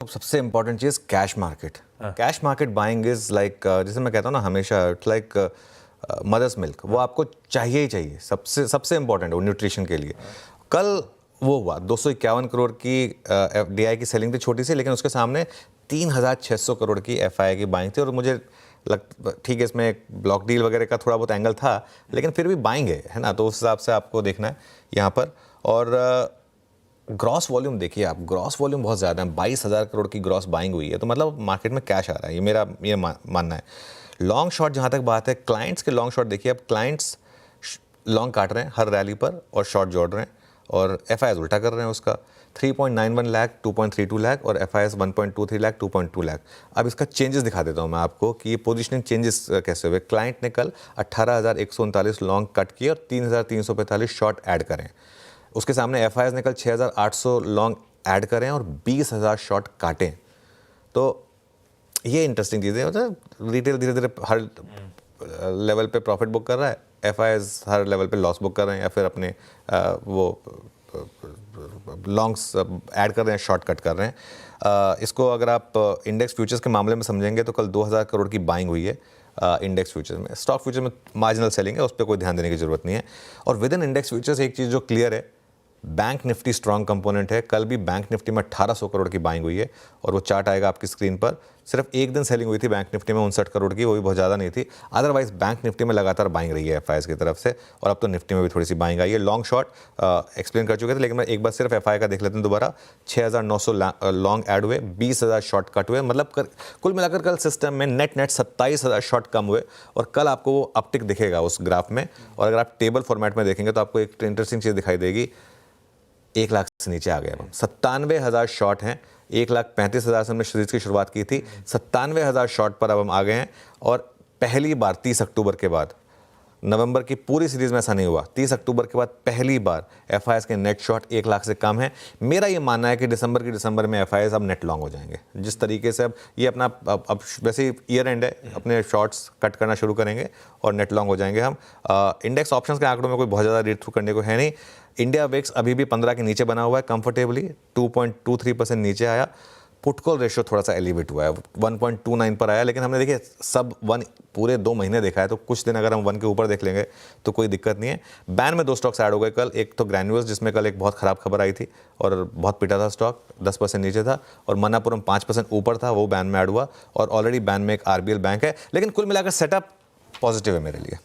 सबसे important cheese cash market. Cash market buying is like, जैसे मैं कहता हूँ ना हमेशा, इट्स लाइक मदर्स मिल्क। वो आपको चाहिए ही चाहिए, सबसे सबसे इम्पोर्टेंट है वो न्यूट्रिशन के लिए। कल वो हुआ 251 करोड़ की DI की सेलिंग थी छोटी सी, लेकिन उसके सामने 3600 करोड़ की FI की बाइंग थी। और मुझे ठीक है, इसमें एक ब्लॉक डील वगैरह का थोड़ा बहुत एंगल था, लेकिन फिर भी बाइंग है ना, तो उस हिसाब से आपको देखना है यहाँ पर। और ग्रॉस वॉल्यूम देखिए आप, ग्रॉस वॉल्यूम बहुत ज़्यादा है, 22,000 करोड़ की ग्रॉस बाइंग हुई है, तो मतलब मार्केट में कैश आ रहा है, ये मेरा मानना है। लॉन्ग शॉट जहाँ तक बात है, क्लाइंट्स के लॉन्ग शॉट देखिए, अब क्लाइंट्स लॉन्ग काट रहे हैं हर रैली पर और शॉर्ट जोड़ रहे हैं, और FIs उल्टा कर रहे हैं उसका। 3.91 लाख 2.32 लाख और FIs 1.23 लाख 2.2 लाख। अब इसका चेंजेस दिखा देता हूँ मैं आपको कि ये पोजीशनिंग चेंजेस कैसे हुए। क्लाइंट ने कल 18,139 लॉन्ग कट किए और 3,345 शॉर्ट ऐड करें। उसके सामने FIs ने कल 6,800 लॉन्ग ऐड करें और 20,000 शॉर्ट काटें। तो ये इंटरेस्टिंग चीज़ें, मतलब रिटेल धीरे धीरे हर लेवल पे प्रॉफिट बुक कर रहा है, FIs हर लेवल पे लॉस बुक कर रहे हैं, या फिर अपने वो लॉन्ग्स ऐड कर रहे हैं, शॉर्ट कट कर रहे हैं। इसको अगर आप इंडेक्स फ्यूचर्स के मामले में समझेंगे तो कल 2,000 करोड़ की बाइंग हुई है इंडेक्स फ्यूचर्स में। स्टॉक फ्यूचर में मार्जिनल सेलिंग है, उस पर कोई ध्यान देने की जरूरत नहीं है। और विद इन इंडेक्स फ्यूचर्स एक चीज़ जो क्लियर है, बैंक निफ्टी स्ट्रॉन्ग कंपोनेंट है। कल भी बैंक निफ्टी में 1800 करोड़ की बाइंग हुई है, और वो चार्ट आएगा आपकी स्क्रीन पर। सिर्फ एक दिन सेलिंग हुई थी बैंक निफ्टी में 59 करोड़ की, वो भी बहुत ज़्यादा नहीं थी। अदरवाइज बैंक निफ्टी में लगातार बाइंग रही है FIs की तरफ से, और अब तो निफ्टी में भी थोड़ी सी बाइंग आई है। लॉन्ग शॉर्ट एक्सप्लेन कर चुके थे, लेकिन मैं एक बार सिर्फ FI का देख लेते हैं दोबारा। 6,900 लॉन्ग ऐड हुए, 20,000 शॉर्ट कट हुए, मतलब कुल मिलाकर कल सिस्टम में नेट 27,000 शॉर्ट कम हुए। और कल आपको वो अपटिक दिखेगा उस ग्राफ में, और अगर आप टेबल फॉर्मेट में देखेंगे तो आपको एक इंटरेस्टिंग चीज़ दिखाई देगी। 1 लाख से नीचे आ गए अब हम, 97,000 शॉर्ट हैं। 1,35,000 से हमने सीरीज की शुरुआत की थी, 97,000 शॉर्ट पर अब हम आ गए हैं। और पहली बार 30 अक्टूबर के बाद, नवंबर की पूरी सीरीज में ऐसा नहीं हुआ, 30 अक्टूबर के बाद पहली बार FIs के नेट शॉर्ट 1 लाख से कम है। मेरा ये मानना है कि दिसंबर में FIs अब नेट लॉन्ग हो जाएंगे। जिस तरीके से अब ये अपना अब वैसे ही ईयर एंड है, अपने शॉर्ट्स कट करना शुरू करेंगे और नेट लॉन्ग हो जाएंगे हम। इंडेक्स ऑप्शंस के आंकड़ों में कोई बहुत ज़्यादा रीड थ्रू करने को है नहीं। इंडिया वेक्स अभी भी 15 के नीचे बना हुआ है कंफर्टेबली, 2.23% नीचे आया। पुट कॉल रेशियो थोड़ा सा एलिवेट हुआ है, 1.29 पर आया, लेकिन हमने देखिए सब 1 पूरे 2 महीने देखा है, तो कुछ दिन अगर हम 1 के ऊपर देख लेंगे तो कोई दिक्कत नहीं है। बैन में 2 स्टॉक्स ऐड हो गए कल। एक तो ग्रैन्यूल्स, जिसमें कल एक बहुत ख़राब खबर आई थी और बहुत पिटा था स्टॉक, 10% नीचे था, और मनापुरम 5% ऊपर था, वो बैन में ऐड हुआ। और ऑलरेडी बैन में एक RBL बैंक है, लेकिन कुल मिलाकर सेटअप पॉजिटिव है मेरे लिए।